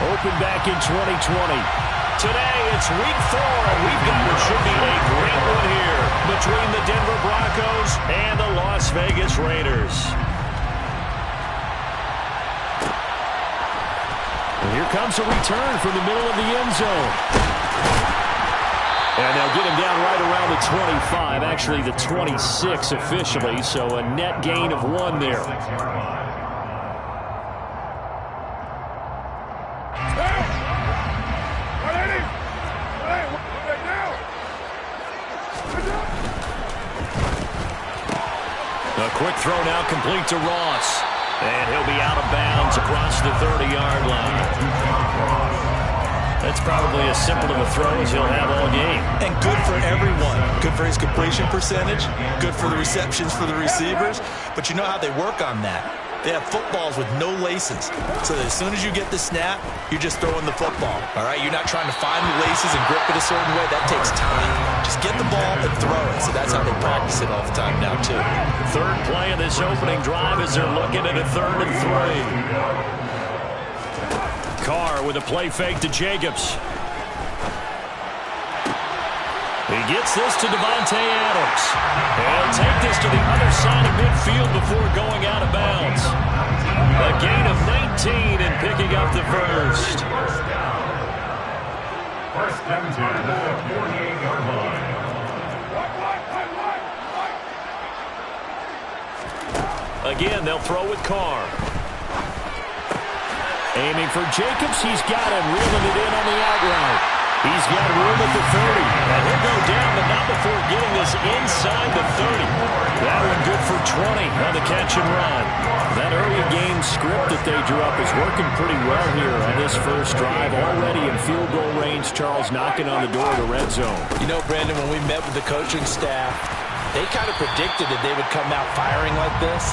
Opened back in 2020. Today, it's week 4, and we've got what should be a great one here between the Denver Broncos and the Las Vegas Raiders. And here comes a return from the middle of the end zone. And they'll get him down right around the 25, actually the 26 officially, so a net gain of 1 there. A quick throw now complete to Ross. And he'll be out of bounds across the 30-yard line. That's probably as simple of a throw as he'll have all game. And good for everyone. Good for his completion percentage. Good for the receptions for the receivers. But you know how they work on that. They have footballs with no laces. So that as soon as you get the snap, you're just throwing the football. All right? You're not trying to find the laces and grip it a certain way. That takes time. Just get the ball and throw it. So that's how they practice it all the time now, too. Third play of this opening drive as they're looking at a 3rd and 3. Carr with a play fake to Jacobs. He gets this to Devontae Adams. He'll take this to the other side of midfield before going out of bounds. A gain of 19 and picking up the first. First down to the 48-yard line. Again, they'll throw with Carr. Aiming for Jacobs. He's got him, reeling it in on the out route. He's got room at the 30. And he'll go down, but not before getting this inside the 30. That one good for 20 on the catch and run. That early game script that they drew up is working pretty well here on this first drive. Already in field goal range, Charles knocking on the door of the red zone. You know, Brandon, when we met with the coaching staff, they kind of predicted that they would come out firing like this.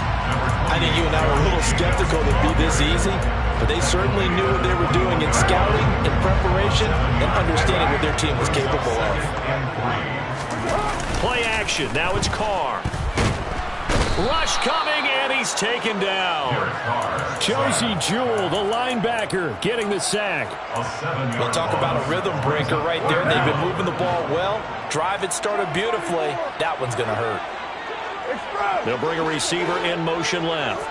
I think you and I were a little skeptical that it'd be this easy, but they certainly knew what they were doing in scouting, in preparation, and understanding what their team was capable of. Play action. Now it's Carr. Rush coming, and he's taken down. Josie Jewell, the linebacker, getting the sack. We'll talk about a rhythm breaker right there. They've been moving the ball well. Drive it started beautifully. That one's going to hurt. They'll bring a receiver in motion left.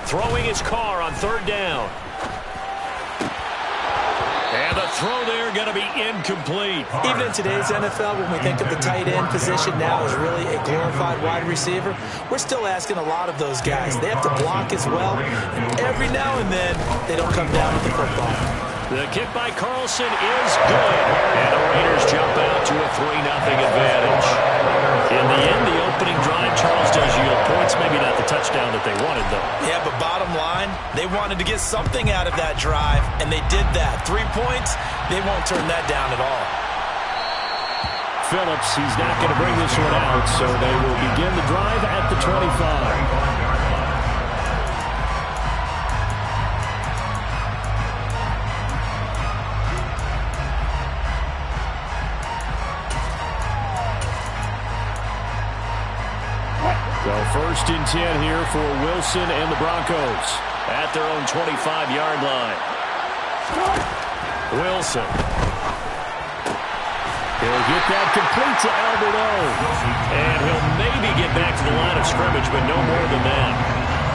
Throwing his Carr on 3rd down. And the throw there going to be incomplete. Even in today's NFL, when we think of the tight end position now as really a glorified wide receiver, we're still asking a lot of those guys. They have to block as well. And every now and then, they don't come down with the football. The kick by Carlson is good. And the Raiders jump out to a 3-0 advantage. In the end, the opening drive, Charles, does yield points. Maybe not the touchdown that they wanted, though. Yeah, but bottom line, they wanted to get something out of that drive, and they did that. 3 points, they won't turn that down at all. Phillips, he's not going to bring this one out, so they will begin the drive at the 25. So 1st and 10 here for Wilson and the Broncos at their own 25-yard line. Wilson. He'll get that complete to Albert O. And he'll maybe get back to the line of scrimmage, but no more than that.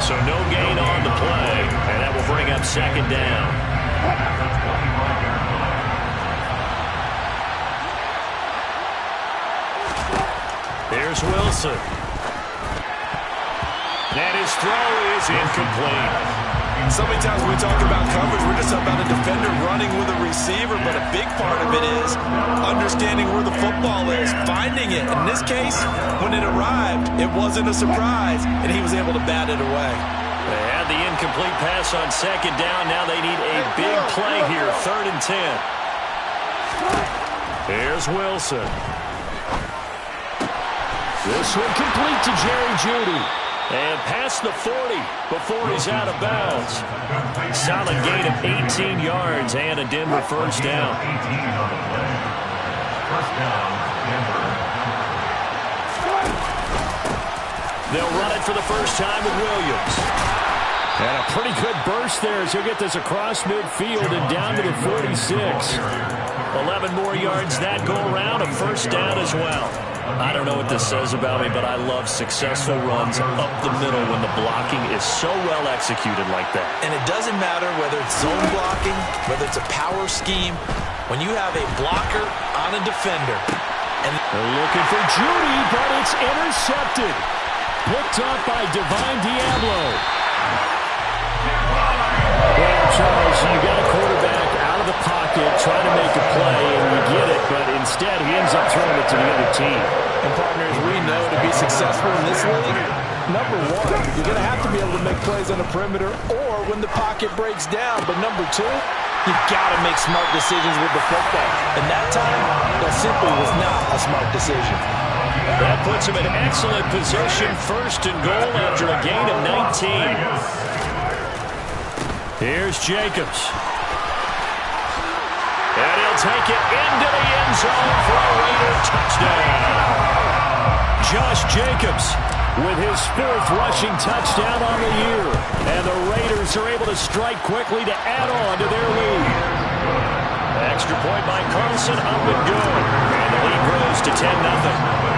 So no gain on the play, and that will bring up 2nd down. Here's Wilson. And his throw is incomplete. So many times when we talk about coverage, we're just about a defender running with a receiver, but a big part of it is understanding where the football is, finding it. In this case, when it arrived, it wasn't a surprise, and he was able to bat it away. They had the incomplete pass on 2nd down. Now they need a big play here, 3rd and 10. Here's Wilson. This one complete to Jerry Jeudy. And past the 40 before he's out of bounds. Solid gain of 18 yards and a Denver first down. They'll run it for the first time with Williams. And a pretty good burst there as he'll get this across midfield and down to the 46. 11 more yards that go around, a first down as well. I don't know what this says about me, but I love successful runs up the middle when the blocking is so well executed like that. And it doesn't matter whether it's zone blocking, whether it's a power scheme. When you have a blocker on a defender. And they're looking for Judy, but it's intercepted. Picked up by Divine Diablo. Well, Charles, you got a quarterback out of the pocket trying to make a play, and you get it, but instead he ends up throwing it to the other team. And partners, we know to be successful in this league, number one, you're going to have to be able to make plays on the perimeter or when the pocket breaks down. But number two, you've got to make smart decisions with the football. And that time, that simply was not a smart decision. That puts him in excellent position, first and goal after a gain of 19. Here's Jacobs. And he'll take it into the end zone for a Raider touchdown. Josh Jacobs with his 4th rushing touchdown on the year. And the Raiders are able to strike quickly to add on to their lead. Extra point by Carlson, up and good. And the lead grows to 10-0.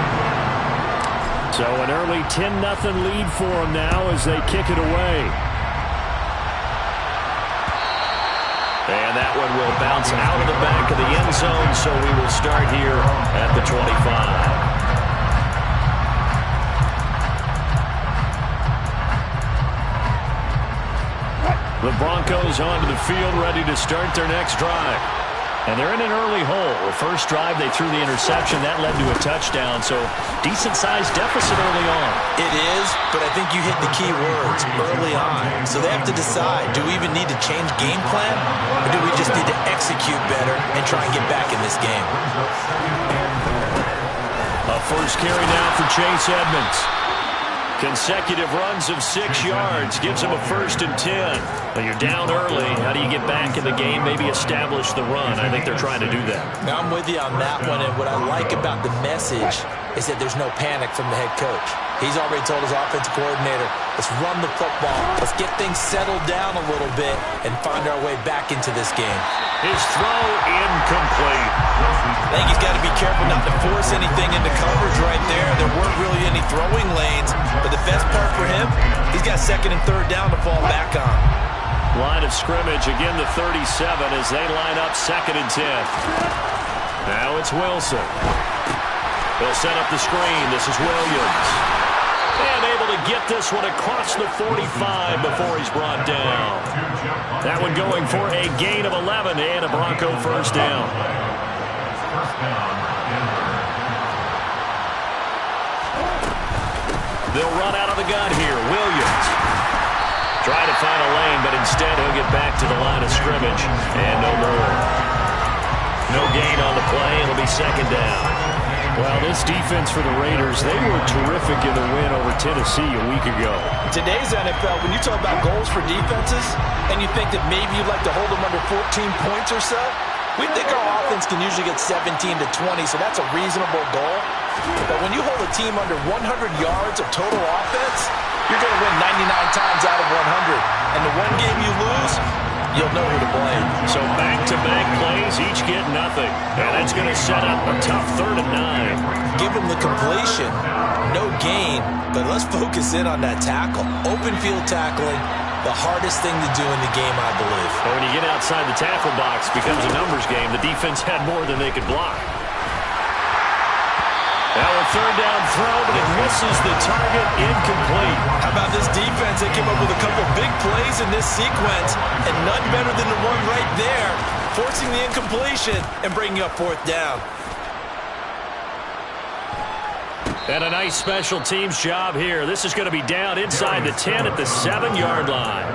So an early 10-0 lead for them now as they kick it away. And that one will bounce out of the back of the end zone, so we will start here at the 25. The Broncos onto the field, ready to start their next drive. And they're in an early hole. The first drive, they threw the interception. That led to a touchdown, so decent-sized deficit early on. it is, but I think you hit the key words early on. So they have to decide, do we even need to change game plan, or do we just need to execute better and try and get back in this game? A first carry now for Chase Edmonds. Consecutive runs of 6 yards gives him a 1st and 10. When you're down early, how do you get back in the game, maybe establish the run? I think they're trying to do that. Now, I'm with you on that one, and what I like about the message is that there's no panic from the head coach. He's already told his offensive coordinator, let's run the football, let's get things settled down a little bit and find our way back into this game. His throw incomplete. I think he's got to be careful not to force anything into coverage right there. There weren't really any throwing lanes, but the best part for him, he's got 2nd and 3rd down to fall back on. Line of scrimmage, again the 37 as they line up 2nd and 10. Now it's Wilson. They'll set up the screen. This is Williams. And able to get this one across the 45 before he's brought down. That one going for a gain of 11 and a Bronco first down. They'll run out of the gun here. Williams. Try to find a lane, but instead he'll get back to the line of scrimmage. And no more. No gain on the play. It'll be 2nd down. Well, this defense for the Raiders, they were terrific in the win over Tennessee a week ago. Today's NFL, when you talk about goals for defenses, and you think that maybe you'd like to hold them under 14 points or so, we think our offense can usually get 17 to 20, so that's a reasonable goal. But when you hold a team under 100 yards of total offense, you're going to win 99 times out of 100. And the one game you lose, you'll know who to blame. So back-to-back plays, each get nothing. And that's going to set up a tough 3rd and 9. Give him the completion, no gain, but let's focus in on that tackle. Open field tackling, the hardest thing to do in the game, I believe. But when you get outside the tackle box, it becomes a numbers game. The defense had more than they could block. Now a 3rd down throw, but it misses the target, incomplete. How about this defense? They came up with a couple big plays in this sequence, and none better than the one right there, forcing the incompletion and bringing up 4th down. And a nice special teams job here. This is going to be down inside the 10 at the 7-yard line.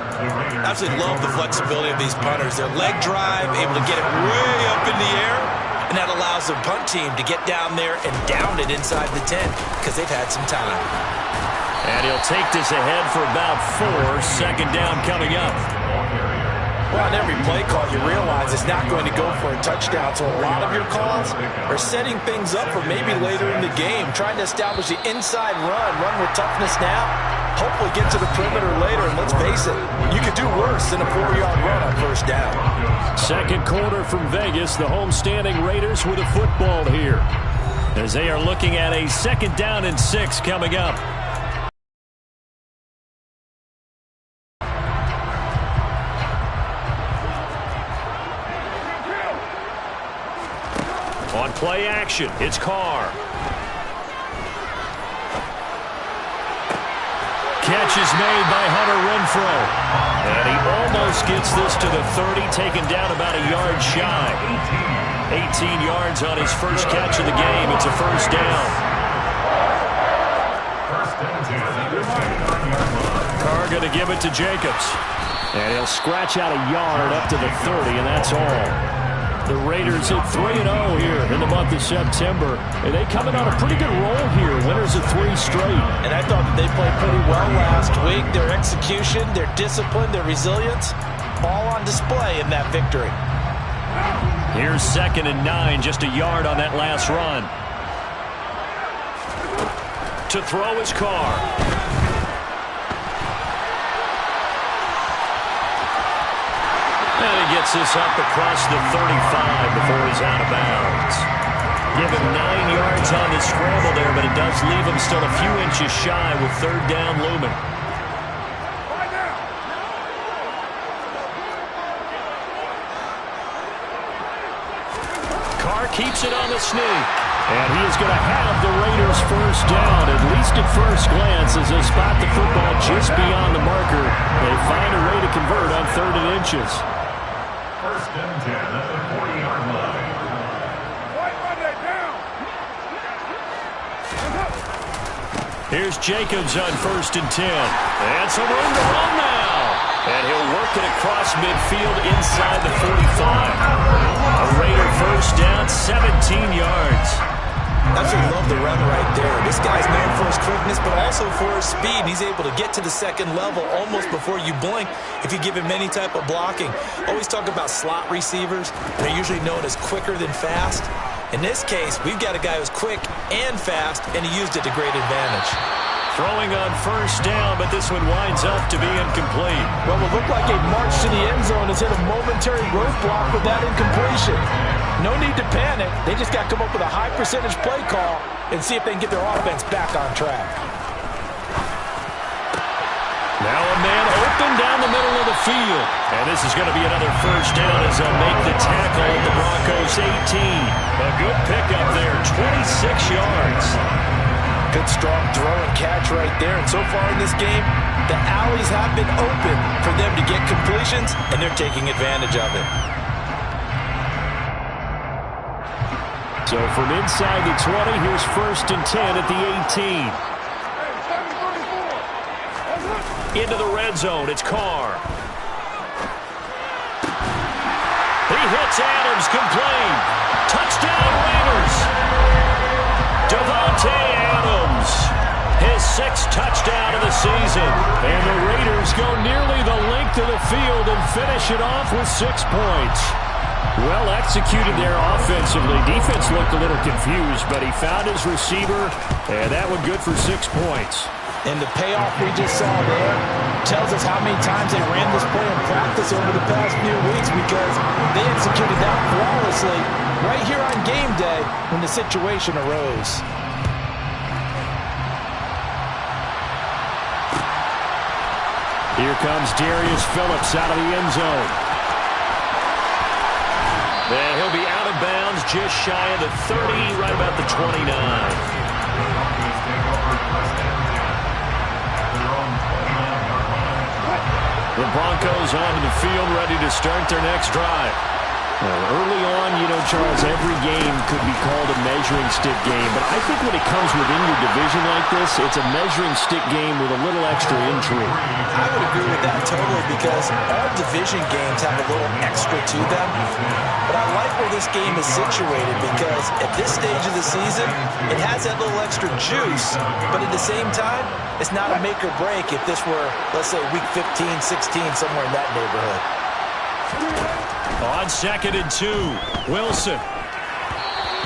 Absolutely love the flexibility of these punters. Their leg drive, able to get it way up in the air, and that allows the punt team to get down there and down it inside the 10 because they've had some time. And he'll take this ahead for about 4. 2nd down coming up. Well, on every play call, you realize it's not going to go for a touchdown. So a lot of your calls are setting things up for maybe later in the game, trying to establish the inside run with toughness now, hopefully get to the perimeter later. And let's face it, you could do worse than a 4-yard run on first down. Second quarter from Vegas. The homestanding Raiders with a football here, as they are looking at a 2nd down and 6 coming up. On play action, it's Carr. Catch is made by Hunter Renfrow. And he almost gets this to the 30, taken down about a yard shy. 18 yards on his first catch of the game. It's a first down. Carr going to give it to Jacobs. And he'll scratch out a yard up to the 30, and that's all. The Raiders hit 3-0 here in the month of September. And they coming on a pretty good roll here. Winners of 3 straight. And I thought that they played pretty well last week. Their execution, their discipline, their resilience, all on display in that victory. Here's 2nd and 9, just a yard on that last run. To throw his Carr. And he gets this up across the 35 before he's out of bounds. Give him 9 yards on the scramble there, but it does leave him still a few inches shy with 3rd down looming. Carr keeps it on the sneak. And he is going to have the Raiders first down, at least at first glance, as they spot the football just beyond the marker. They find a way to convert on 3rd and inches. 1st and 10 at the 40-yard line. Here's Jacobs on 1st and 10. And some room to run now. And he'll work it across midfield inside the 45. A Raider first down, 17 yards. Absolutely love the run right there. This guy's known for his quickness, but also for his speed. He's able to get to the 2nd level almost before you blink if you give him any type of blocking. Always talk about slot receivers. They're usually known as quicker than fast. In this case, we've got a guy who's quick and fast, and he used it to great advantage. Throwing on first down, but this one winds up to be incomplete. Well, it looked like a march to the end zone has hit a momentary roadblock with that incompletion. No need to panic. They just got to come up with a high percentage play call and see if they can get their offense back on track. Now a man open down the middle of the field. And this is going to be another first down as they'll make the tackle at the Broncos 18. A good pickup there, 26 yards. Good strong throw and catch right there. And so far in this game, the alleys have been open for them to get completions, and they're taking advantage of it. So from inside the 20, here's 1st and 10 at the 18. Into the red zone, it's Carr. He hits Adams, complete. Touchdown Raiders. Davante Adams, his 6th touchdown of the season. And the Raiders go nearly the length of the field and finish it off with 6 points. Well executed there offensively. Defense looked a little confused, but he found his receiver, and that one good for 6 points. And the payoff we just saw there tells us how many times they ran this play in practice over the past few weeks, because they executed that flawlessly right here on game day when the situation arose. Here comes Darius Phillips out of the end zone. And he'll be out of bounds just shy of the 30, right about the 29. The Broncos onto the field, ready to start their next drive. Early on, you know, Charles, every game could be called a measuring stick game. But I think when it comes within your division like this, it's a measuring stick game with a little extra intrigue. I would agree with that totally, because all division games have a little extra to them. But I like where this game is situated, because at this stage of the season, it has that little extra juice. But at the same time, it's not a make or break if this were, let's say, week 15, 16, somewhere in that neighborhood. On 2nd and 2, Wilson.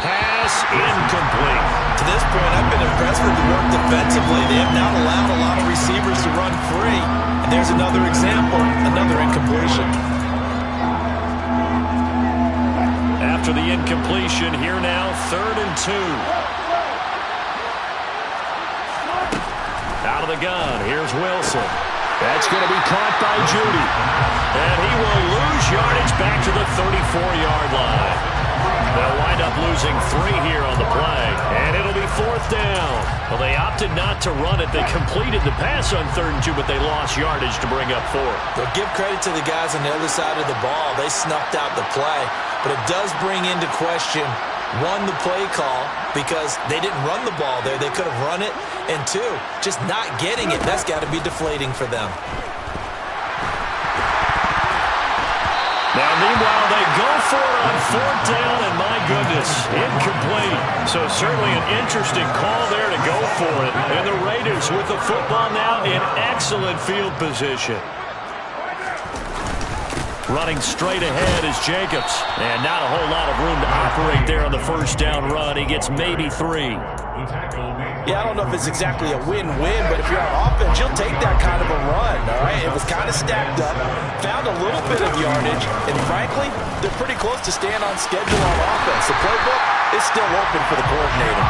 Pass pass incomplete. To this point, I've been impressed with the work defensively. They have not allowed a lot of receivers to run free. And there's another example, another incompletion. After the incompletion, here now, 3rd and 2. Out of the gun, here's Wilson. That's going to be caught by Judy. And he will lose yardage back to the 34-yard line. They'll wind up losing 3 here on the play, and it'll be 4th down. Well, they opted not to run it. They completed the pass on 3rd and 2, but they lost yardage to bring up 4. They'll give credit to the guys on the other side of the ball. They snuffed out the play, but it does bring into question, 1, the play call, because they didn't run the ball there. They could have run it, and 2, just not getting it. That's got to be deflating for them. Now, meanwhile, they go for it on 4th down, and my goodness, incomplete. So certainly an interesting call there to go for it. And the Raiders with the football now in excellent field position. Running straight ahead is Jacobs. And not a whole lot of room to operate there on the 1st down run. He gets maybe 3. Yeah, I don't know if it's exactly a win-win, but if you're on offense, you'll take that kind of a run, all right? It was kind of stacked up, found a little bit of yardage, and frankly, they're pretty close to staying on schedule on offense. The playbook is still open for the coordinator.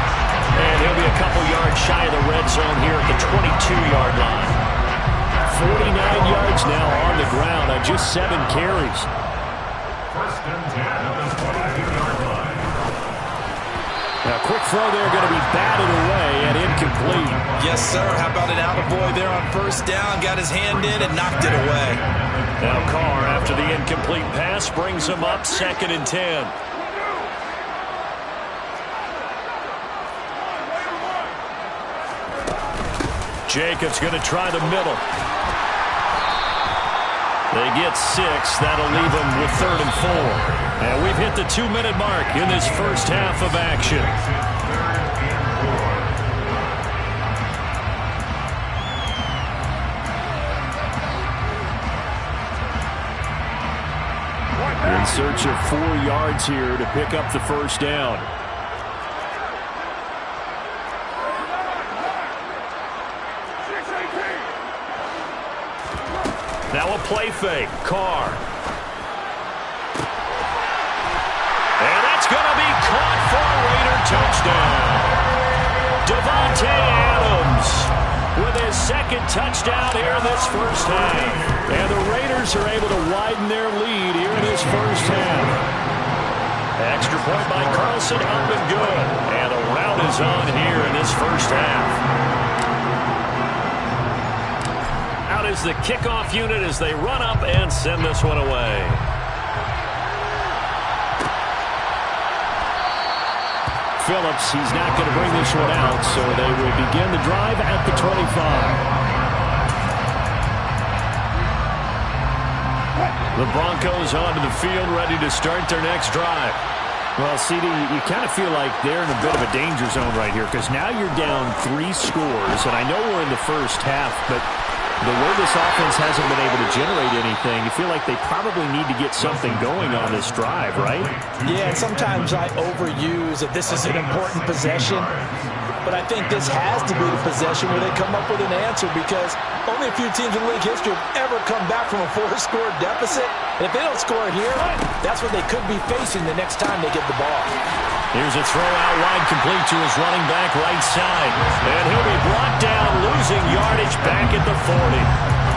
And he'll be a couple yards shy of the red zone here at the 22-yard line. 49 yards now on the ground on just 7 carries. 1st and 10 at the 22-yard line. Now, quick throw there, going to be batted away and incomplete. Yes, sir. How about an attaboy there on 1st down? Got his hand in and knocked it away. Now Carr, after the incomplete pass, brings him up 2nd and 10. Jacobs going to try the middle. They get 6. That'll leave them with 3rd and 4. And we've hit the 2-minute mark in this first half of action. In search of 4 yards here to pick up the 1st down. Now a play fake. Carr. And that's going to be caught for a Raider touchdown. Devontae Adams with his 2nd touchdown here in this first half. And the Raiders are able to widen their lead here in this first half. Extra point by Carlson, up and good. And a rout is on here in this first half. Out is the kickoff unit as they run up and send this one away. Phillips, he's not going to bring this one out, so they will begin the drive at the 25. The Broncos onto the field, ready to start their next drive. Well, CD, you kind of feel like they're in a bit of a danger zone right here because now you're down 3 scores, and I know we're in the first half, but the way this offense hasn't been able to generate anything, you feel like they probably need to get something going on this drive, right? Yeah, and sometimes I overuse that this is an important possession, but I think this has to be the possession where they come up with an answer because only a few teams in league history have ever come back from a 4-score deficit. And if they don't score here, that's what they could be facing the next time they get the ball. Here's a throw out wide, complete to his running back right side. And he'll be brought down, losing yardage back at the 40.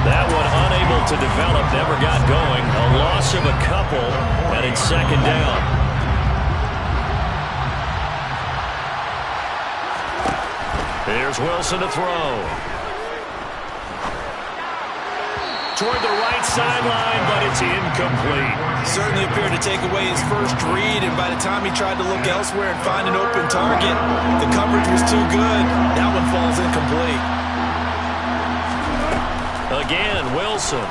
That one unable to develop, never got going. A loss of a couple, and it's 2nd down. Here's Wilson to throw. Toward the right sideline, but it's incomplete. Certainly appeared to take away his first read, and by the time he tried to look elsewhere and find an open target, the coverage was too good. That one falls incomplete. Again, Wilson.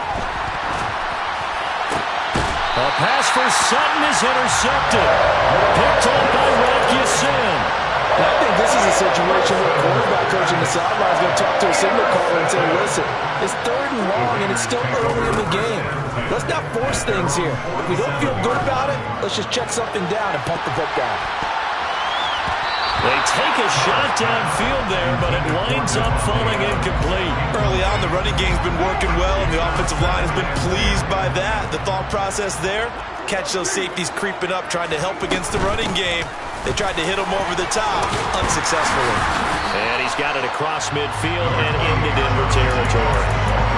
A pass for Sutton is intercepted. Picked up by Rakisin. I think this is a situation where a quarterback coach in the sideline is going to talk to a signal caller and say, listen, it's 3rd and long and it's still early in the game. Let's not force things here. If we don't feel good about it, let's just check something down and pump the football. They take a shot downfield there, but it winds up falling incomplete. Early on, the running game's been working well, and the offensive line has been pleased by that. The thought process there, catch those safeties creeping up, trying to help against the running game. They tried to hit him over the top, unsuccessfully. And he's got it across midfield and into Denver territory.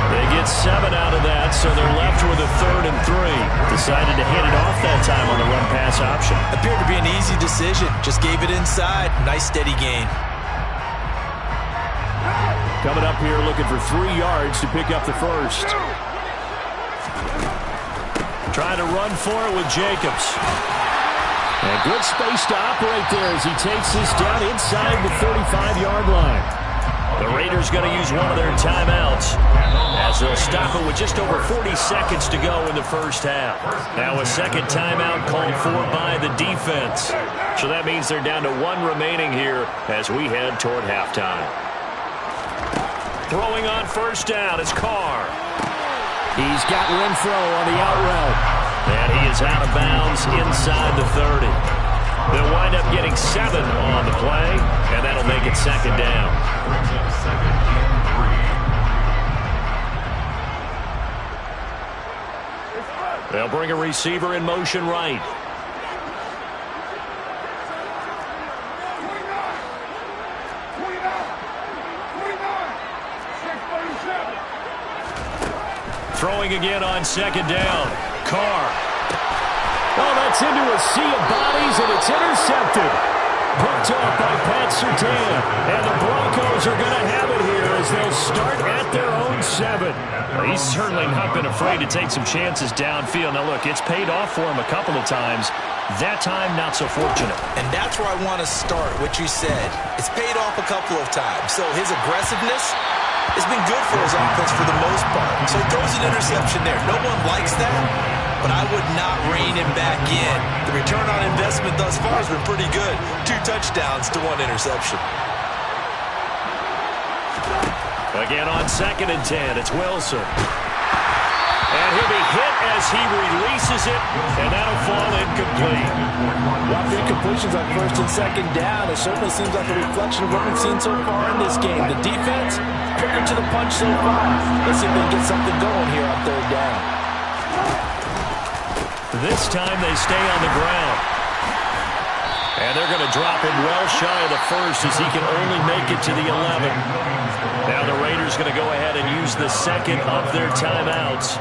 They get 7 out of that, so they're left with a 3rd and 3. Decided to hand it off that time on the run-pass option. Appeared to be an easy decision. Just gave it inside. Nice steady gain. Coming up here looking for 3 yards to pick up the first. Trying to run for it with Jacobs. And good space to operate there as he takes this down inside the 35-yard line. The Raiders going to use one of their timeouts as they'll stop it with just over 40 seconds to go in the first half. Now a second timeout called for by the defense. So that means they're down to 1 remaining here as we head toward halftime. Throwing on first down is Carr. He's got Renfro on the out route. And he is out of bounds inside the 30. They'll wind up getting 7 on the play, and that'll make it second down. They'll bring a receiver in motion right. Throwing again on second down. Carr. Oh, that's into a sea of bodies, and it's intercepted. Picked off by Pat Surtain. And the Broncos are going to have it here as they'll start at their own 7. He's certainly not been afraid to take some chances downfield. Now, look, it's paid off for him a couple of times. That time, not so fortunate. And that's where I want to start, what you said. It's paid off a couple of times. So his aggressiveness has been good for his offense for the most part. So he throws an interception there. No one likes that, but I would not rein him back in. The return on investment thus far has been pretty good. 2 touchdowns to 1 interception. Again on 2nd and 10, it's Wilson. And he'll be hit as he releases it, and that'll fall incomplete. While the incompletions on 1st and 2nd down, it certainly seems like a reflection of what we've seen so far in this game. The defense, quicker to the punch so far. Let's see if they can get something going here on 3rd down. This time they stay on the ground. And they're going to drop him well shy of the first as he can only make it to the 11. Now the Raiders going to go ahead and use the second of their timeouts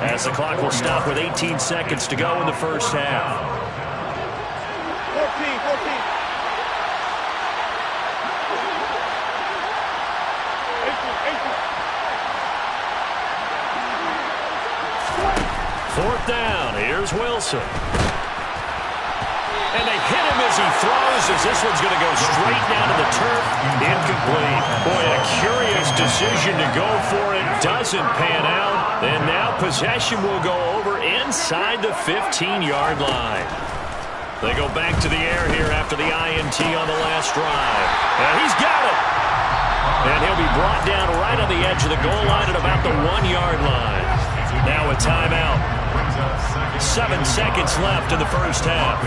as the clock will stop with 18 seconds to go in the first half. 4th down, here's Wilson. And they hit him as he throws, as this one's going to go straight down to the turf. Incomplete. Boy, a curious decision to go for it. Doesn't pan out. And now possession will go over inside the 15-yard line. They go back to the air here after the INT on the last drive. And he's got it. And he'll be brought down right on the edge of the goal line at about the 1-yard line. Now a timeout. 7 seconds left in the first half.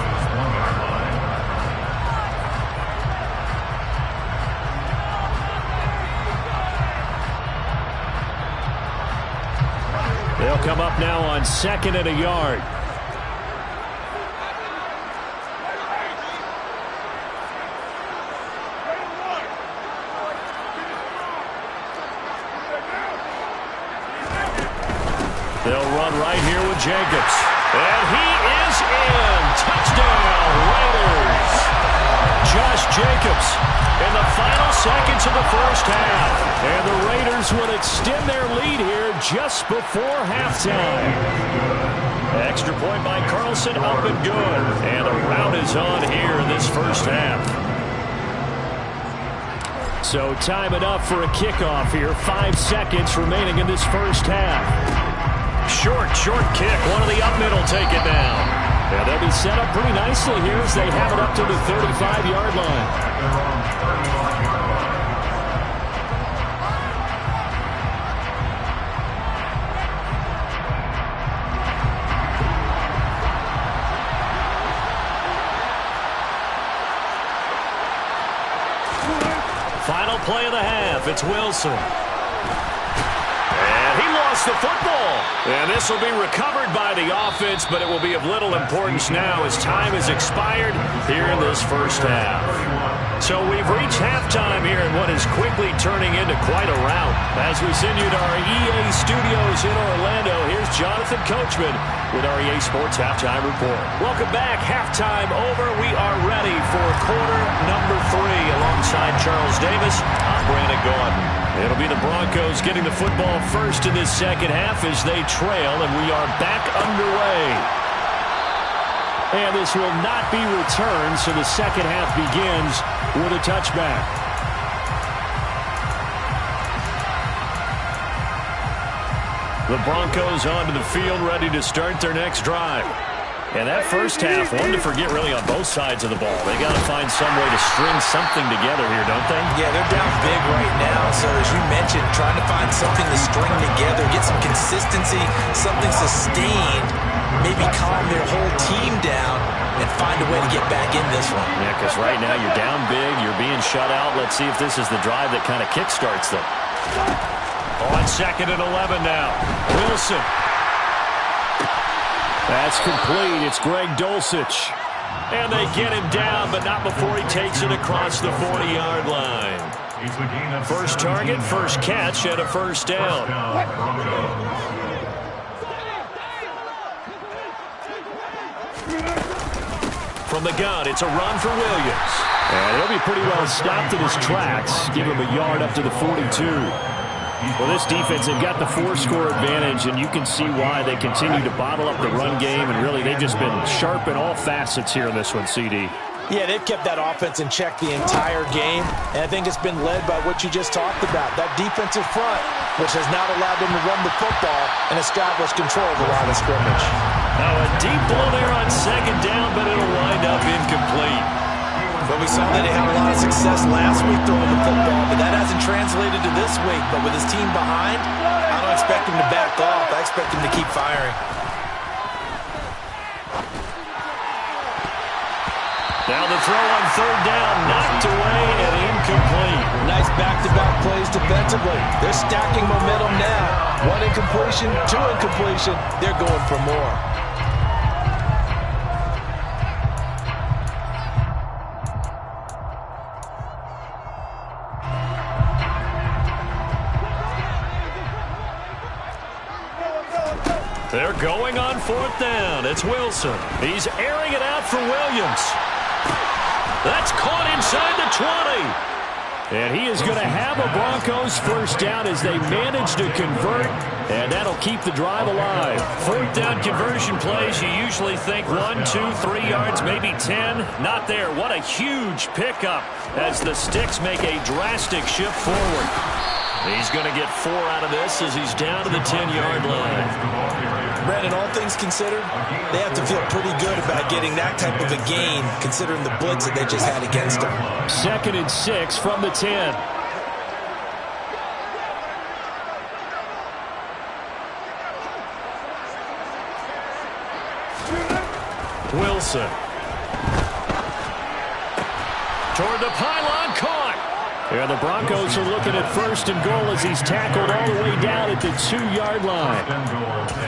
They'll come up now on 2nd and a yard. They'll run right here with Jacobs. And he is in. Touchdown, Raiders. Josh Jacobs in the final seconds of the first half. And the Raiders will extend their lead here just before halftime. Extra point by Carlson, up and good. And the round is on here in this first half. So time enough for a kickoff here. 5 seconds remaining in this first half. Short kick. One of the up middle take it down. Yeah, they'll be set up pretty nicely here as they have it up to the 35-yard line. play of the half. It's Wilson. And he lost the football. And this will be recovered by the offense, but it will be of little importance now as time has expired here in this first half. So we've reached halftime here in what is quickly turning into quite a rout. As we send you to our EA studios in Orlando, here's Jonathan Coachman with our EA Sports Halftime Report. Welcome back. Halftime over. We are ready for quarter number 3. Alongside Charles Davis, I'm Brandon Gaudin. It'll be the Broncos getting the football first in this second half as they trail, and we are back underway. And this will not be returned, so the second half begins with a touchback. The Broncos onto the field, ready to start their next drive. And that first half, one to forget really on both sides of the ball. They got to find some way to string something together here, don't they? Yeah, they're down big right now. So as you mentioned, trying to find something to string together, get some consistency, something sustained, maybe calm their whole team down and find a way to get back in this one. Yeah, because right now you're down big, you're being shut out. Let's see if this is the drive that kind of kickstarts them. On 2nd and 11 now. Wilson. That's complete. It's Greg Dulcich. And they get him down, but not before he takes it across the 40-yard line. First target, first catch, and a first down. From the gun, it's a run for Williams. And he'll be pretty well stopped in his tracks. Give him a yard up to the 42. Well, this defense, they've got the 4-score advantage, and you can see why they continue to bottle up the run game, and really they've just been sharp in all facets here in this one, CD. Yeah, they've kept that offense in check the entire game, and I think it's been led by what you just talked about, that defensive front, which has not allowed them to run the football and establish control of the line of scrimmage. Now a deep blow there on 2nd down, but it'll wind up incomplete. But we saw that he had a lot of success last week throwing the football, but that hasn't translated to this week. But with his team behind, I don't expect him to back off. I expect him to keep firing. Now the throw on 3rd down, knocked away and incomplete. Nice back-to-back plays defensively. They're stacking momentum now. 1 incompletion, 2 incompletion. They're going for more. They're going on 4th down. It's Wilson. He's airing it out for Williams. That's caught inside the 20. And he is going to have a Broncos first down as they manage to convert, and that'll keep the drive alive. 4th down conversion plays, you usually think 1, 2, 3 yards, maybe 10. Not there. What a huge pickup as the Sticks make a drastic shift forward. He's going to get 4 out of this as he's down to the 10-yard line. Brandon, all things considered, they have to feel pretty good about getting that type of a gain, considering the blitz that they just had against them. 2nd and 6 from the 10. Wilson. Toward the pylon, caught. And the Broncos are looking at 1st and goal as he's tackled all the way down at the 2-yard line.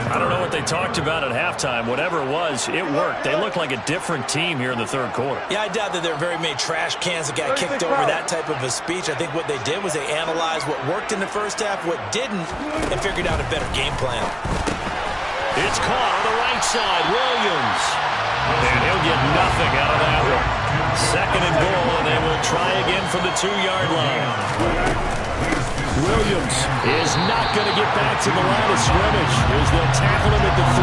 I don't know what they talked about at halftime. Whatever it was, it worked. They look like a different team here in the 3rd quarter. Yeah, I doubt that there are very many trash cans that got kicked over that type of a speech. I think what they did was they analyzed what worked in the first half, what didn't, and figured out a better game plan. It's caught on the right side. Williams. And he'll get nothing out of that one. 2nd and goal, and they will try again from the 2-yard line. Williams is not going to get back to the line of scrimmage as they'll tackle him at the 3.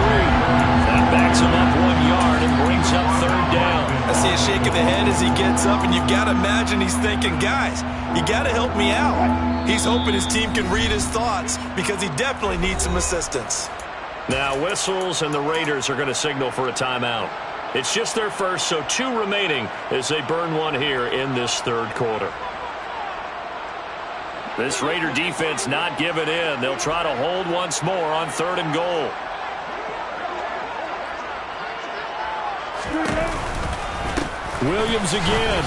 That backs him up 1 yard and brings up 3rd down. I see a shake of the head as he gets up, and you've got to imagine he's thinking, guys, you got to help me out. He's hoping his team can read his thoughts because he definitely needs some assistance. Now whistles, and the Raiders are going to signal for a timeout. It's just their first, so 2 remaining as they burn 1 here in this 3rd quarter. This Raider defense not giving in. They'll try to hold once more on 3rd and goal. Williams again.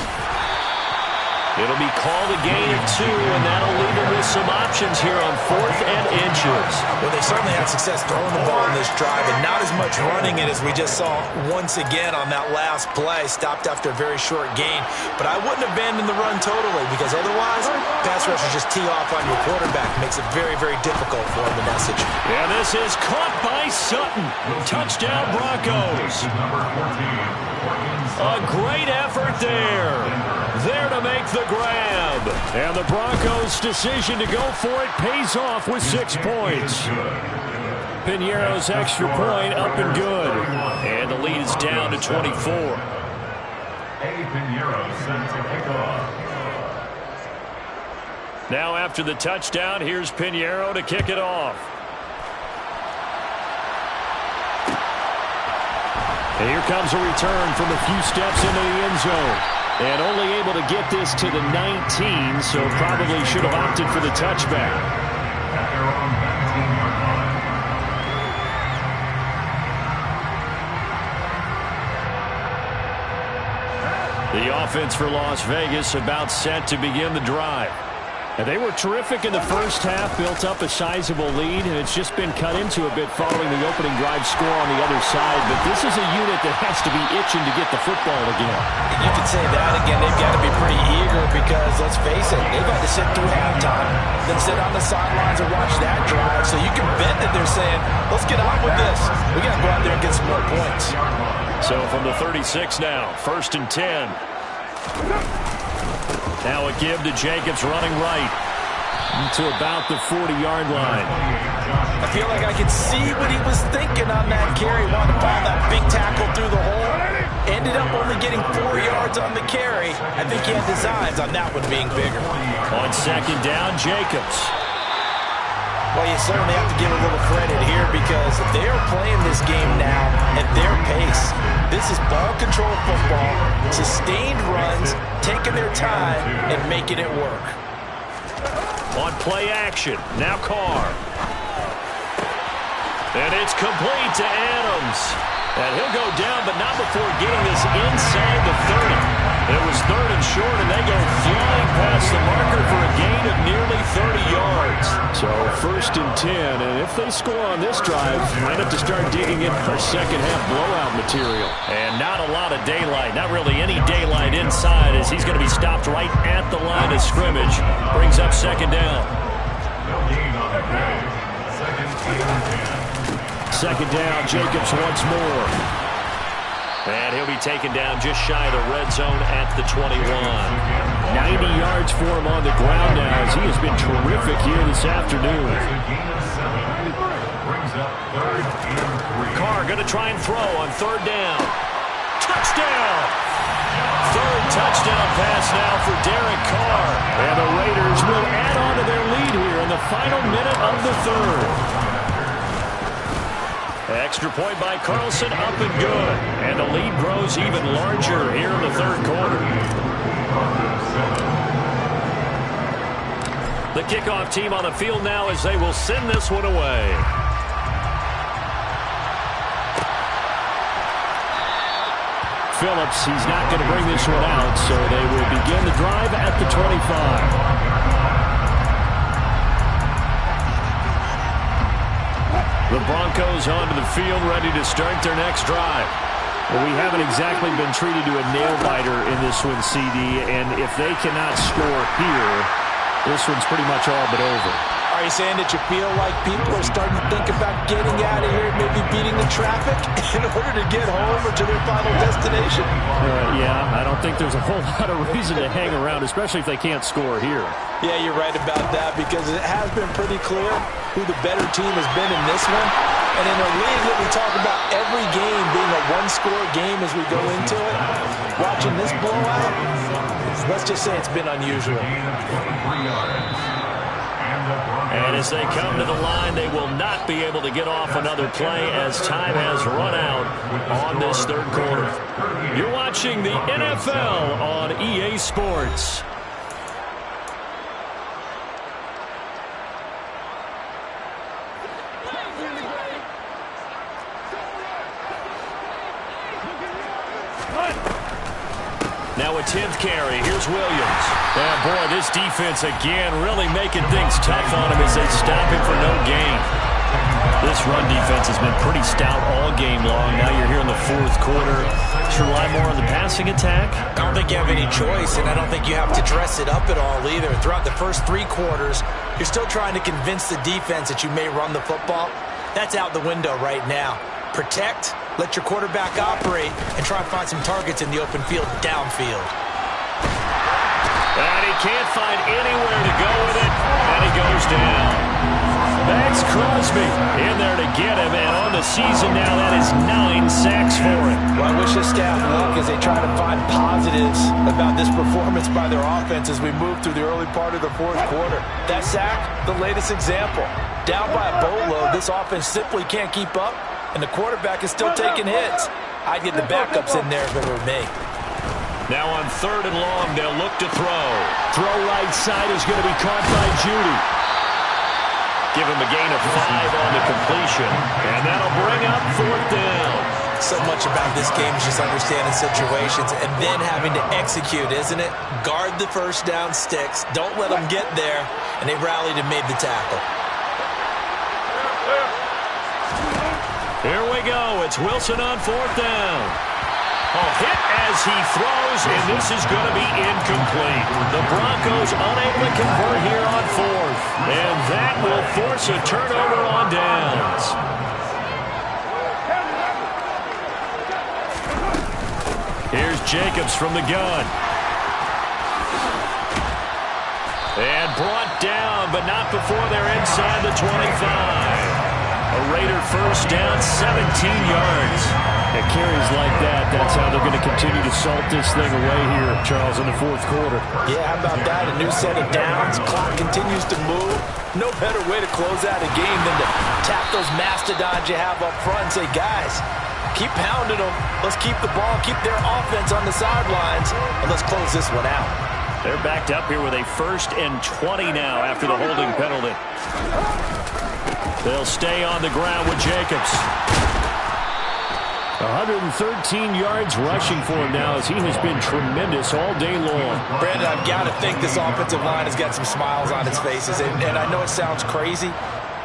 It'll be called a gain of 2, and that'll leave them with some options here on 4th and inches. Well, they certainly had success throwing the ball in this drive, and not as much running it as we just saw once again on that last play. Stopped after a very short gain. But I wouldn't abandon the run totally, because otherwise, pass rushers just tee off on your quarterback. Makes it very, very difficult for him to message. And this is caught by Sutton. Touchdown, Broncos. A great effort there. There to make the grab. And the Broncos' decision to go for it pays off with 6 points. Piñeiro's extra point up and good. And the lead is down to 24. Piñeiro set to kick off. Now after the touchdown, here's Piñeiro to kick it off. And here comes a return from a few steps into the end zone. And only able to get this to the 19, so probably should have opted for the touchback. At their own 19-yard line. The offense for Las Vegas about set to begin the drive. And they were terrific in the first half, built up a sizable lead, and it's just been cut into a bit following the opening drive score on the other side. But this is a unit that has to be itching to get the football again. You could say that again. They've got to be pretty eager because, let's face it, they've had to sit through halftime, then sit on the sidelines and watch that drive. So you can bet that they're saying, let's get on with this. We got to go out there and get some more points. So from the 36 now, 1st and 10. Now a give to Jacobs running right to about the 40-yard line. I feel like I could see what he was thinking on that carry. Wanted to find that big tackle through the hole. Ended up only getting 4 yards on the carry. I think he had designs on that one being bigger. On 2nd down, Jacobs. Well, you certainly have to give a little credit here because they are playing this game now at their pace. This is ball control football, sustained runs, taking their time and making it work. On play action, now Carr. And it's complete to Adams. And he'll go down, but not before getting this inside the 30. It was 3rd and short, and they go flying past the marker for a gain of nearly 30 yards. So 1st and 10, and if they score on this drive, might have to start digging in for second-half blowout material. And not a lot of daylight, not really any daylight inside, as he's going to be stopped right at the line of scrimmage. Brings up 2nd down. No gain on the play. 2nd and 10. 2nd down, Jacobs once more. And he'll be taken down just shy of the red zone at the 21. 90 yards for him on the ground now as he has been terrific here this afternoon. Carr going to try and throw on 3rd down. Touchdown! 3rd touchdown pass now for Derek Carr. And the Raiders will add on to their lead here in the final minute of the 3rd. Extra point by Carlson, up and good. And the lead grows even larger here in the 3rd quarter. The kickoff team on the field now as they will send this one away. Phillips, he's not going to bring this one out, so they will begin the drive at the 25. The Broncos onto the field, ready to start their next drive. Well, we haven't exactly been treated to a nail-biter in this one, CD, and if they cannot score here, this one's pretty much all but over. Are you saying that you feel like people are starting to think about getting out of here, maybe beating the traffic in order to get home or to their final destination? Yeah, I don't think there's a whole lot of reason to hang around, especially if they can't score here. Yeah, you're right about that because it has been pretty clear who the better team has been in this one. And in a league that we talk about every game being a one-score game as we go into it, watching this blowout, let's just say it's been unusual. And as they come to the line, they will not be able to get off another play as time has run out on this 3rd quarter. You're watching the NFL on EA Sports. Now a 10th carry. Here's Williams. And boy, this defense again really making things tough on him as they stop him for no gain. This run defense has been pretty stout all game long. Now you're here in the fourth quarter. Should rely more on the passing attack? I don't think you have any choice, and I don't think you have to dress it up at all either. Throughout the first 3 quarters, you're still trying to convince the defense that you may run the football. That's out the window right now. Protect, let your quarterback operate, and try and find some targets in the open field downfield. And he can't find anywhere to go with it, and he goes down. That's Crosby in there to get him, and on the season now, that is 9 sacks for him. Well, I wish this staff luck as they try to find positives about this performance by their offense as we move through the early part of the fourth quarter. That sack, the latest example. Down by a boatload, this offense simply can't keep up, and the quarterback is still taking hits. I'd get the backups in there if it were me. Now on 3rd and long, they'll look to throw. Throw right side is going to be caught by Judy. Give him a gain of 5 on the completion, and that'll bring up 4th down. So much about this game is just understanding situations and then having to execute, isn't it? Guard the first down sticks. Don't let them get there, and they rallied and made the tackle. Here we go. It's Wilson on 4th down. Hit as he throws, and this is going to be incomplete. The Broncos unable to convert here on 4th, and that will force a turnover on downs. Here's Jacobs from the gun. And brought down, but not before they're inside the 25. A Raider first down, 17 yards. At carries like that, that's how they're going to continue to salt this thing away here, Charles, in the fourth quarter. Yeah, how about that? A new set of downs. Clock continues to move. No better way to close out a game than to tap those mastodons you have up front and say, guys, keep pounding them. Let's keep the ball, keep their offense on the sidelines, and let's close this one out. They're backed up here with a 1st and 20 now after the holding penalty. They'll stay on the ground with Jacobs. 113 yards rushing for him now as he has been tremendous all day long. Brandon, I've got to think this offensive line has got some smiles on its faces. And I know it sounds crazy,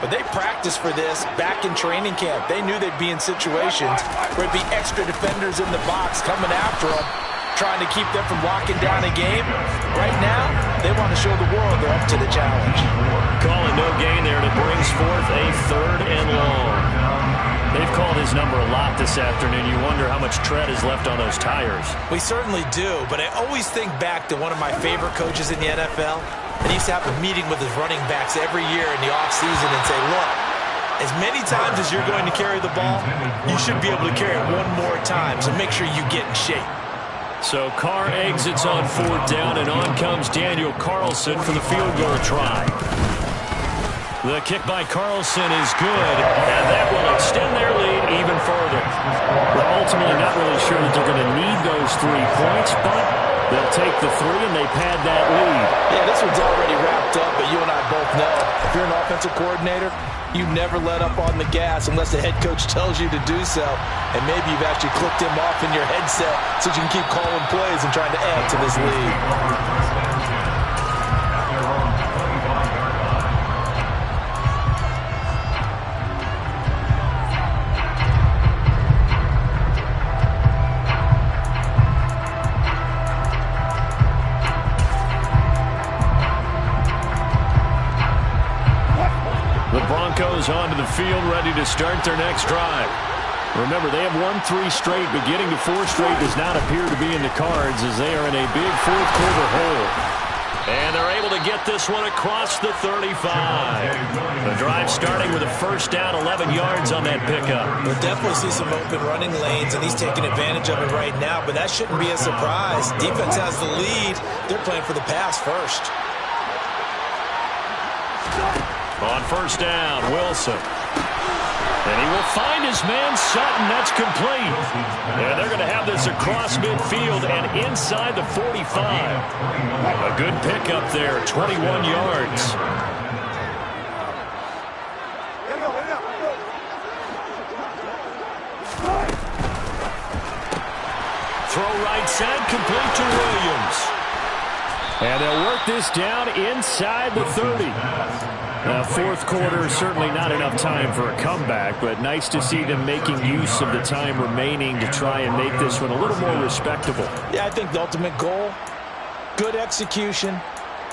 but they practiced for this back in training camp. They knew they'd be in situations where it'd be extra defenders in the box coming after them, trying to keep them from locking down a game. Right now, they want to show the world they're up to the challenge. Calling no gain there, and it brings forth a 3rd and long. They've called his number a lot this afternoon. You wonder how much tread is left on those tires. We certainly do, but I always think back to one of my favorite coaches in the NFL. And he used to have a meeting with his running backs every year in the offseason and say, look, as many times as you're going to carry the ball, you should be able to carry it one more time, so make sure you get in shape. So Carr exits on 4th down, and on comes Daniel Carlson for the field goal try. The kick by Carlson is good, and that will extend their lead even further. We're ultimately not really sure that they're going to need those 3 points, but they'll take the 3 and they pad that lead. Yeah, this one's already wrapped up, but you and I both know if you're an offensive coordinator, you never let up on the gas unless the head coach tells you to do so. And maybe you've actually clicked him off in your headset so you can keep calling plays and trying to add to this lead. Broncos onto the field, ready to start their next drive. Remember, they have won 3 straight, but getting to 4 straight does not appear to be in the cards as they are in a big fourth quarter hole. And they're able to get this one across the 35. The drive starting with a first down, 11 yards on that pickup. We'll definitely see some open running lanes, and he's taking advantage of it right now, but that shouldn't be a surprise. Defense has the lead. They're playing for the pass first. On first down, Wilson. And he will find his man, Sutton. That's complete. And they're going to have this across midfield and inside the 45. A good pickup there, 21 yards. throw right side, complete to Williams. And they'll work this down inside the 30. Fourth quarter, certainly not enough time for a comeback, but nice to see them making use of the time remaining to try and make this one a little more respectable. Yeah, I think the ultimate goal, good execution,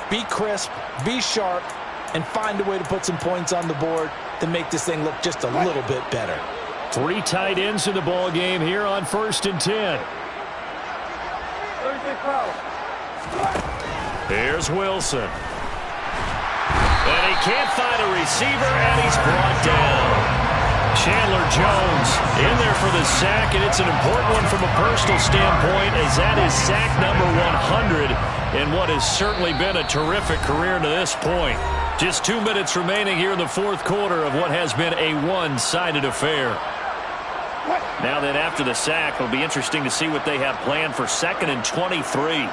be crisp, be sharp, and find a way to put some points on the board to make this thing look just a little bit better. 3 tight ends in the ball game here on 1st and 10. Here's Wilson. And he can't find a receiver, and he's brought down. Chandler Jones in there for the sack, and it's an important one from a personal standpoint, as that is sack number 100 in what has certainly been a terrific career to this point. Just 2 minutes remaining here in the fourth quarter of what has been a one-sided affair. Now then, after the sack, it'll be interesting to see what they have planned for 2nd and 23.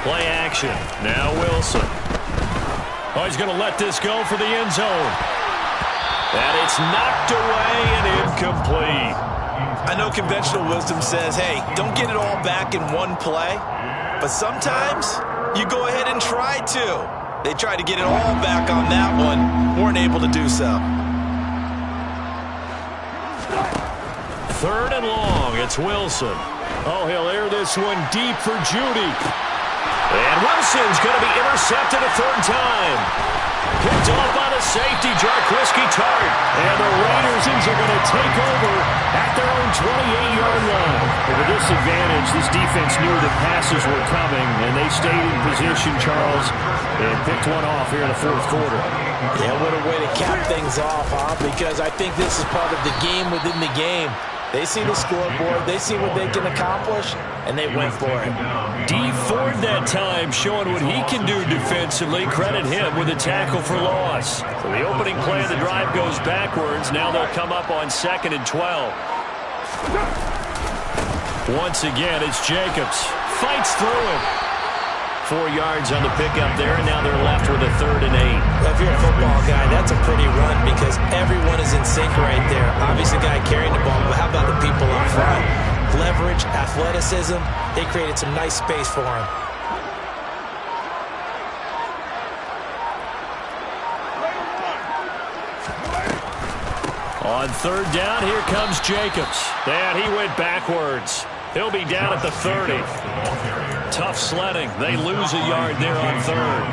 Play action. Now Wilson. Oh, he's going to let this go for the end zone. And it's knocked away and incomplete. I know conventional wisdom says, hey, don't get it all back in one play. But sometimes you go ahead and try to. They tried to get it all back on that one. Weren't able to do so. 3rd and long. It's Wilson. Oh, he'll air this one deep for Judy. And Wilson's going to be intercepted a 3rd time. Picked off by the safety, Jarquiski Tart. And the Raiders are going to take over at their own 28-yard line. With this advantage, this defense knew that passes were coming, and they stayed in position, Charles, and picked one off here in the fourth quarter. Yeah, what a way to cap things off, huh? Because I think this is part of the game within the game. They see the scoreboard, they see what they can accomplish, and they went for it. D Ford that time showing what he can do defensively. Credit him with a tackle for loss. So the opening play of the drive goes backwards. Now they'll come up on 2nd and 12. Once again, it's Jacobs. Fights through it. 4 yards on the pickup there, and now they're left with a 3rd and 8. Well, if you're a football guy, that's a pretty run because everyone is in sync right there. Obviously, the guy carrying the ball, but how about the people up front? Leverage, athleticism, they created some nice space for him. On 3rd down, here comes Jacobs. And he went backwards. He'll be down at the 30. Tough sledding. They lose a yard there on 3rd.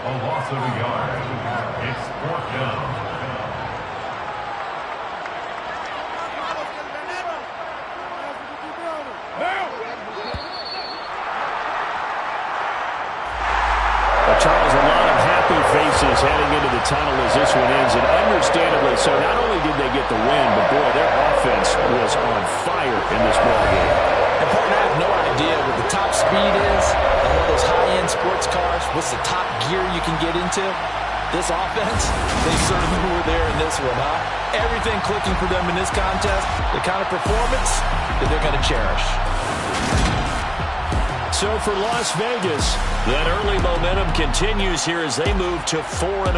A loss of a yard. It's 4th down. Charles, a lot of happy faces heading into the tunnel as this one ends, and understandably so. Not only did they get the win, but boy, their offense was on fire in this ballgame. And partner, I have no idea what the top speed is on one of those high-end sports cars. What's the top gear you can get into? This offense, they certainly were there in this one, huh? Everything clicking for them in this contest, the kind of performance that they're going to cherish. So for Las Vegas, that early momentum continues here as they move to 4-0.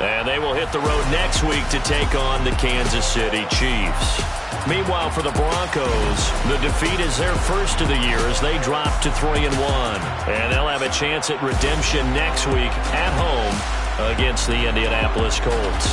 And they will hit the road next week to take on the Kansas City Chiefs. Meanwhile, for the Broncos, the defeat is their first of the year as they drop to 3-1. And they'll have a chance at redemption next week at home against the Indianapolis Colts.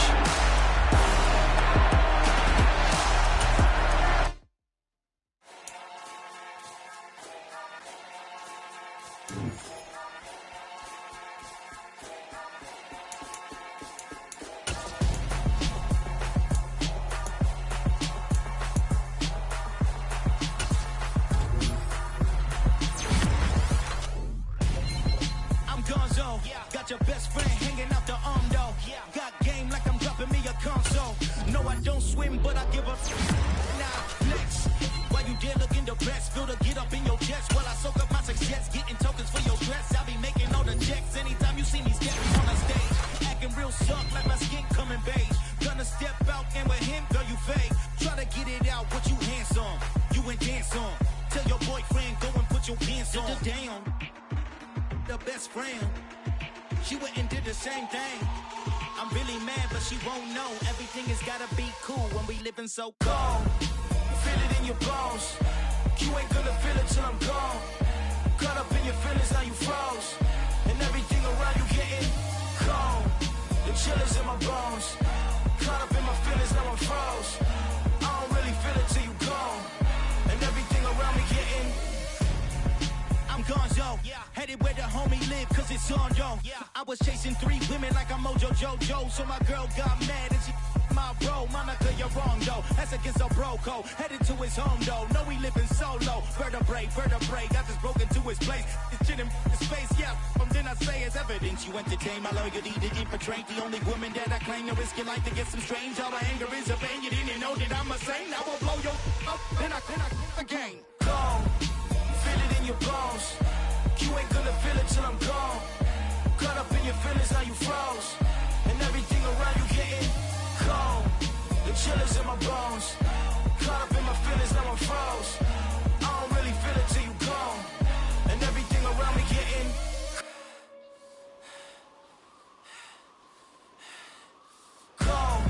Got your best friend hanging out the arm though. Got game like I'm dropping me a console. No, I don't swim, but I give up. Nah, next. Why you dare look in the best? Feel to get up in your chest while I soak up my success. Getting tokens for your dress. I'll be making all the checks anytime you see me stepping on the stage. Acting real suck like my skin coming beige. Gonna step out and with him, girl, you fake. Try to get it out, but you handsome. You ain't dance on. Tell your boyfriend, go and put your pants on. Down. The best friend. She went and did the same thing. I'm really mad, but she won't know. Everything has gotta be cool when we living so cold. Feel it in your bones. You ain't gonna feel it till I'm gone. Caught up in your feelings, now you froze. And everything around you getting cold. The chill is in my bones. Caught up in my feelings, now I'm froze. I don't really feel it till you gone. And everything around me getting I'm gonzo, headed where the homie live, cause it's on, yo. I was chasing 3 women like I'm Mojo Jojo, so my girl got mad and she my bro. Monica, you're wrong, though. That's against a bro code. Headed to his home, though. No, he living solo. Vertebrae, got this broken to his place. This shit in his face, yeah. From then I say it's evidence. You entertain my loyalty to infiltrate. The only woman that I claim to risk your life to get some strange. All my anger is a pain. You didn't know that I'm a saint. I will blow your up, then I again. Gone. Feel it in your bones. You ain't gonna feel it till I'm gone. Caught up in your feelings, now you froze. And everything around you getting cold. The chill is in my bones. Caught up in my feelings, now I'm froze. I don't really feel it till you gone. And everything around me getting cold.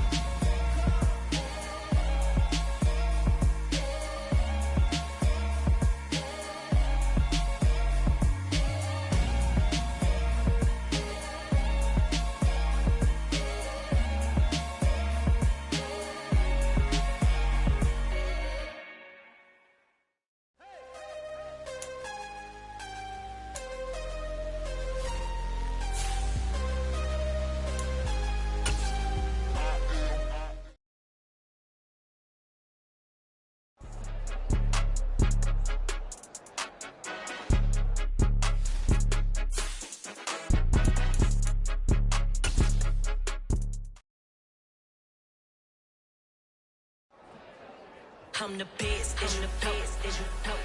I'm the best, and the best, and you know.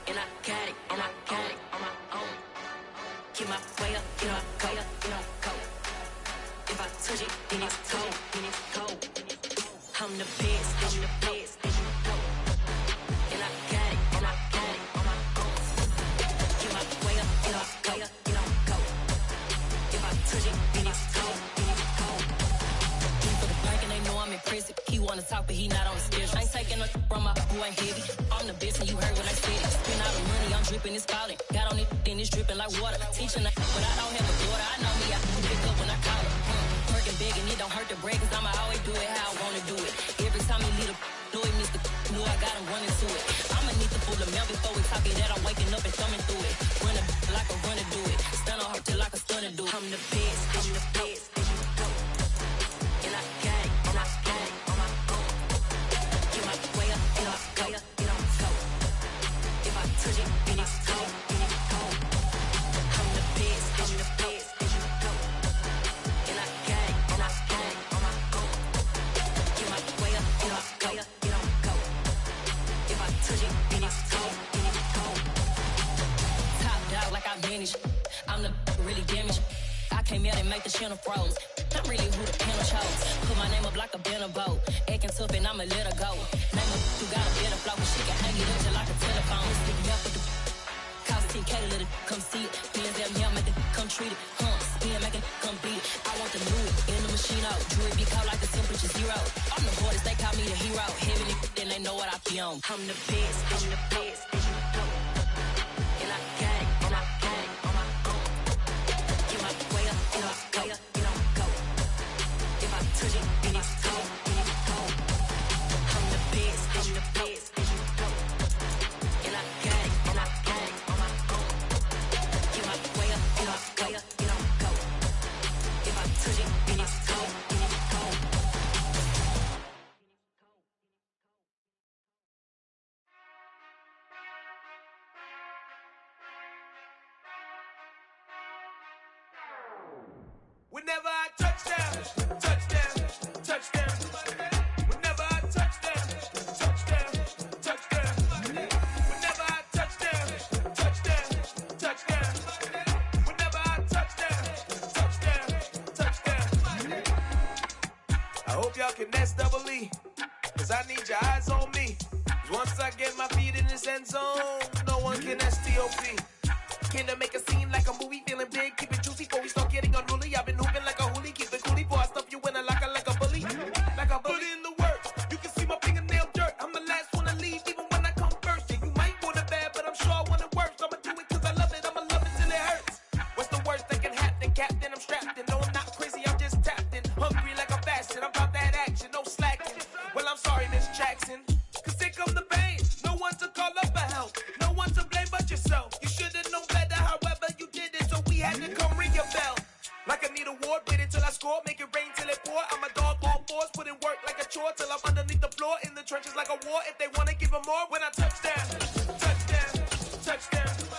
And I got it, and I got it on my own. Get my way up, get my way up, get my go. If I touch it, then it's cold, then it's cold. I'm the best, and the best, and you know. And I got it, and I got it on my own. Get my way up, get my way up, get my go. If I touch it, then it's cold, then it's cold. For the bank and they know I'm impressive. He wanna talk, but he not on the schedule. I ain't taking no from my boy ain't heavy. I'm the best and you heard what I said. Spend all the money, I'm dripping, it's falling. Got on it, then it's dripping like water. Teaching that, but I don't have a daughter. I know me, I can pick up when I call her. Working big and it don't hurt to break, cause I'ma always do it how I wanna do it. Every time he lead a know it, Mr. Know I got him running to it. I'ma need to pull the mail before we talk it that I'm waking up and thumbing through it. Run a like a runner do it. Stun on her till like a stunner do it. I'm the best, I'm the best, and you know. And I got it, and I got it on my own. Get my way up, get my way up, get on go. If I touch it, then it's cold, then it's cold. I'm the best, I'm the best, and you know. And I got it, and I got it on my own. Get my way up, get my way up, get on go. If I touch it, then it's cold, then it's cold. Top dog like I vanished. I'm the really damaged. I came out and make the channel froze. I'm really who the panel chose. Put my name up like a banner boat. Acting tough and I'ma let her go. Name her who got a better flow. She can hang it up just like a telephone. Stick me up with the cost 10K to let it come see it. Bands out here, make it come treat it. Spin, make it come beat it. I want the new it in the machine out. Jewelry be cold like the temperature 0. I'm the boys, they call me the hero. Heavy nigga, then they know what I be on. I'm the best, I'm the best, and you know. And I got it, and I got it on my own. Get my way up, get my way up, get on go. If I touch it, then it's cold, then it's cold. I'm the best, and you know. And I got it, and I got it on my own. Get my way up, get my way up, get on go. If I touch it, then it's cold, then it's cold. Whenever I touch down, touchdown, touchdown. Whenever I touch down, touchdown, touchdown. Whenever I touch down, touchdown, touchdown. Whenever I touch down, touchdown. I hope y'all can S-double-E, cause I need your eyes on me. 'Cause once I get my feet in this end zone, no one can S-T-O-P. Can to make a scene like a movie, feeling big, keep it juicy before we start getting unruly. I've been hooping like a hoolie, keep it coolie. score, make it rain till it pour. I'm a dog on fours, put in work like a chore till I'm underneath the floor in the trenches like a war. If they wanna give 'em more, when I touch down, touchdown, touchdown.